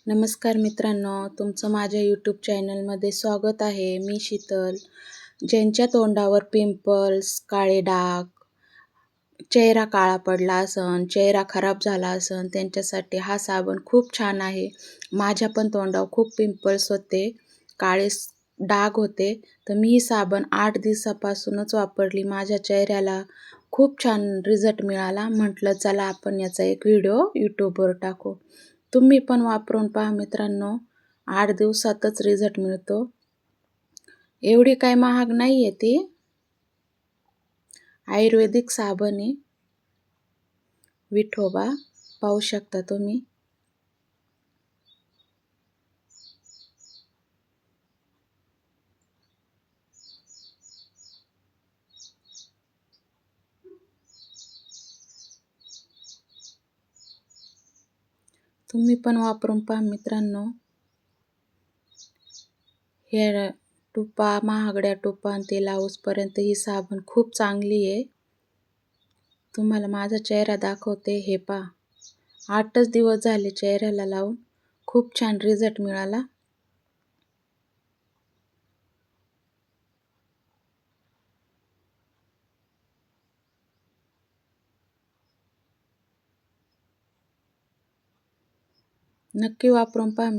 नमस्कार मित्रांनो, तुमचं माझ्या यूट्यूब चॅनलमध्ये स्वागत आहे. मी शीतल. ज्यांच्या तोंडावर पिंपल्स, काळे डाग, चेहरा काळा पडला असन, चेहरा खराब झाला असन, त्यांच्यासाठी हा साबण खूप छान आहे. माझ्या पण तोंडावर खूप पिंपल्स होते, काळे डाग होते, तर मी ही साबण 8 दिवसापासूनच वापरली. माझ्या चेहऱ्याला खूप छान रिझल्ट मिळाला. म्हटलं चला आपण याचा एक व्हिडिओ यूट्यूबवर टाकू. तुम्ही पण वापरून पहा मित्रांनो, 8 दिवसातच रिझल्ट मिळतो. एवढी काही महाग नाही आहे ती. आयुर्वेदिक साबण आहे. विठोबा पाहू शकता तुम्ही. तुम्ही पण वापरून पहा मित्रांनो. हे महागड्या टुपा ते लावूसपर्यंत ही साबण खूप चांगली आहे. तुम्हाला माझा चेहरा दाखवते, हे पहा. 8च दिवस झाले चेहऱ्याला लावून. खूप छान रिझल्ट मिळाला. नक्की वापरून पहा.